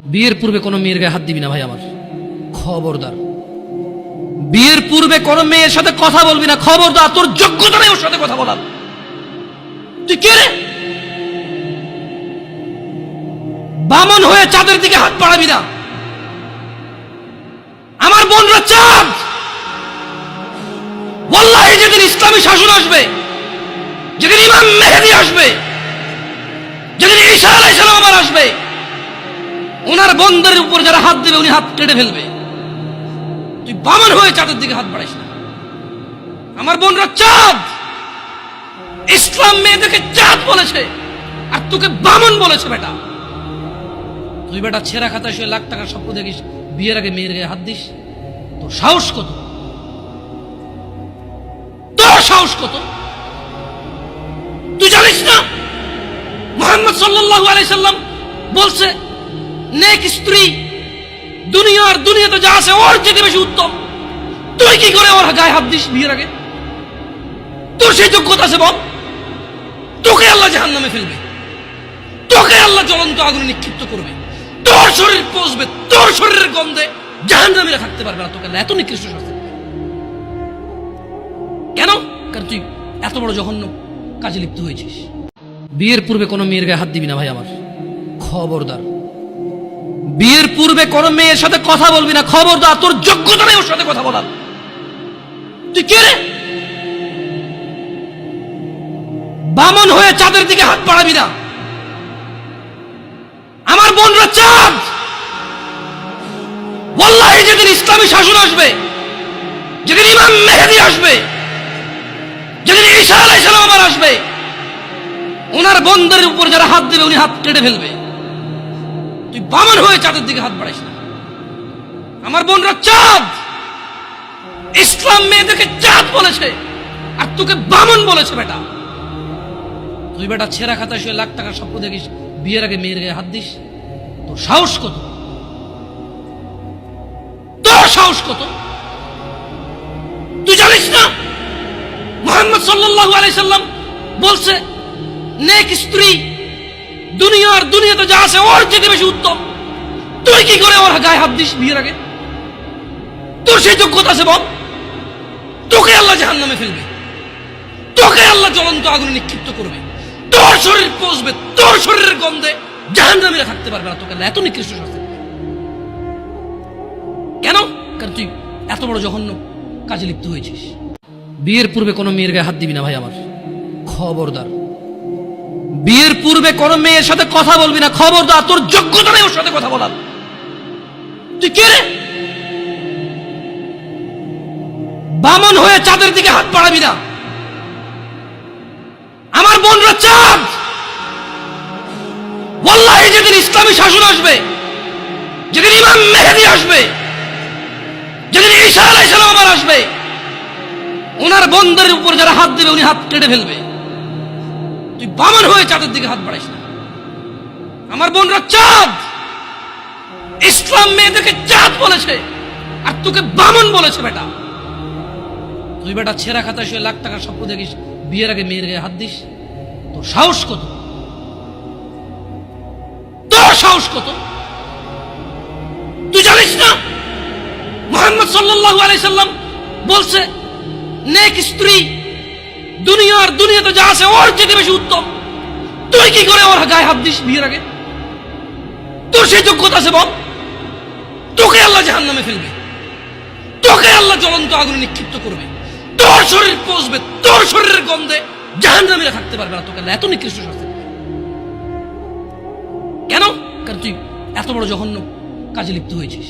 বিয়ের পূর্বে কোনো মেয়ের গায়ে হাত দিবি না ভাই আমার, খবরদার। বিয়ের পূর্বে কোনো মেয়ের সাথে কথা বলবি না, খবরদার। তোর যোগ্যতা নেই ওর সাথে কথা বলার। তুই কে রে? বামন হয়ে চাঁদের দিকে হাত বাড়াবি না। আমার বোনরা চাঁদ। ওয়াল্লাহি যেদিন ইসলামী শাসন আসবে, যেদিন ইমাম মেহেদী আসবে, যেদিন ঈসা আলাইহিস সালাম আবার আসবে, ওনার বন্ধের উপর যারা হাত দেবে উনি হাত কেটে ফেলবে। তুই বামন হয়ে চাঁদের দিকে হাত বাড়াইস না। আমার বোনরা চাঁদ। ইসলাম মেয়েদেরকে চাঁদ বলেছে আর তোকে বামন বলেছে। বেটা তুই বেটা ছেঁড়া খাতায় শুয়ে লাখ টাকার স্বপ্ন দেখিস, বিয়ের আগে মেয়ের গায়ে হাত দিস। তোর সাহস কত? তোর সাহস কত? তুই জানিস না মুহাম্মদ সাল্লাল্লাহু আলাইহি সাল্লাম বলছে নেক স্ত্রী দুনিয়ার দুনিয়াতে যা আছে ওর চেয়ে বেশি উত্তম। তুই কি করে ওর গায়ে হাত দিস বিয়ের আগে? তোর সেই যোগ্যতা আছে বল? তোকে আল্লাহ জাহান্নামে ফেলবে, তোকে আল্লাহ জ্বলন্ত আগুনে নিক্ষিপ্ত করবে, তোর শরীর পচবে, তোর শরীরের গন্ধে জাহান্নামীরা থাকতে পারবে না। তোকে আল্লাহ এত নিকৃষ্ট শাস্তি দেবে কেন? কারণ তুই এত বড় জঘন্য কাজে লিপ্ত হয়েছিস। বিয়ের পূর্বে কোনো মেয়ের গায়ে হাত দিবি না ভাই আমার, খবরদার। বিয়ের পূর্বে কোনো মেয়ের সাথে কথা বলবি না, খবরদার। তোর যোগ্যতা নেই ওর সাথে কথা বলার। তুই কে রে? বামন হয়ে চাঁদের দিকে হাত বাড়াবি না। আমার বোনরা চাঁদ। ওয়াল্লাহি যেদিন ইসলামী শাসন আসবে, যেদিন ইমাম মেহেদী আসবে, যেদিন ঈসা আলাইহিস সালাম আবার আসবে, ওনার বন্ধের উপর যারা হাত দেবে উনি হাত কেটে ফেলবে। তুই বামন হয়ে চাঁদের দিকে হাত বাড়াইস না। আমার বোনরা চাঁদ। ইসলাম মেয়েদেরকে চাঁদ বলেছে আর তোকে বামন বলেছে। বেটা তুই বেটা ছেঁড়া খাতায় শুয়ে লাখ টাকার স্বপ্ন দেখিস, বিয়ের আগে মেয়ের গায়ে হাত দিস। তোর সাহস কত? তোর সাহস কত? তুই জানিস না মুহাম্মদ সাল্লাল্লাহু আলাইহি সাল্লাম বলছে নেক স্ত্রী দুনিয়ার দুনিয়াতে যা আছে ওর চেয়ে বেশি উত্তম। তুই কি করে ওর গায়ে হাত দিস বিয়ের আগে? তোর সেই যোগ্যতা আছে বল? তোকে আল্লাহ জাহান্নামে ফেলবে, তোকে আল্লাহ জ্বলন্ত আগুনে নিক্ষিপ্ত করবে, তোর শরীর পচবে, তোর শরীরের গন্ধে জাহান্নামীরা থাকতে পারবে না। তোকে আল্লাহ এত নিকৃষ্ট শাস্তি দেবে কেন? কারণ তুই এত বড় জঘন্য কাজে লিপ্ত হয়েছিস। বিয়ের পূর্বে কোনো মেয়ের গায়ে হাত দিবি না ভাই আমার, খবরদার। বিয়ের পূর্বে কোনো মেয়ের সাথে কথা বলবি না, খবরদার। তোর যোগ্যতা নেই ওর সাথে কথা বলার। তুই কে রে? বামন হয়ে চাঁদের দিকে হাত বাড়াবি না। আমার বোনরা চাঁদ। ওয়াল্লাহি যেদিন ইসলামী শাসন আসবে, যেদিন ইমাম মেহেদী আসবে, যেদিন ঈসা আলাইহিস সালাম আবার আসবে, ওনার বন্ধের উপর যারা হাত দেবে উনি হাত কেটে ফেলবে। তুই বামন হয়ে চাঁদের দিকে হাত বাড়াইস না। আমার বোনরা চাঁদ। ইসলাম মেয়েদেরকে চাঁদ বলেছে আর তোকে বামন বলেছে। বেটা তুই বেটা ছেঁড়া খাতায় শুয়ে লাখ টাকার স্বপ্ন দেখিস, বিয়ের আগে মেয়ের গায়ে হাত দিস। তোর সাহস কত? তোর সাহস কত? তুই জানিস না মুহাম্মদ সাল্লাল্লাহু আলাইহি সাল্লাম বলছে নেক স্ত্রী দুনিয়ার দুনিয়াতে যা আছে ওর চেয়ে বেশি উত্তম। তুই কি করে ওর গায়ে হাত দিস বিয়ের আগে? তোর সেই যোগ্যতা আছে বল? তোকে আল্লাহ জাহান্নামে ফেলবে, তোকে আল্লাহ জ্বলন্ত আগুনে নিক্ষিপ্ত করবে, তোর শরীর পচবে, তোর শরীরের গন্ধে জাহান্নামীরা থাকতে পারবে না। তোকে আল্লাহ এত নিকৃষ্ট শাস্তি দেবে কেন? কারণ তুই এত বড় জঘন্য কাজে লিপ্ত হয়েছিস।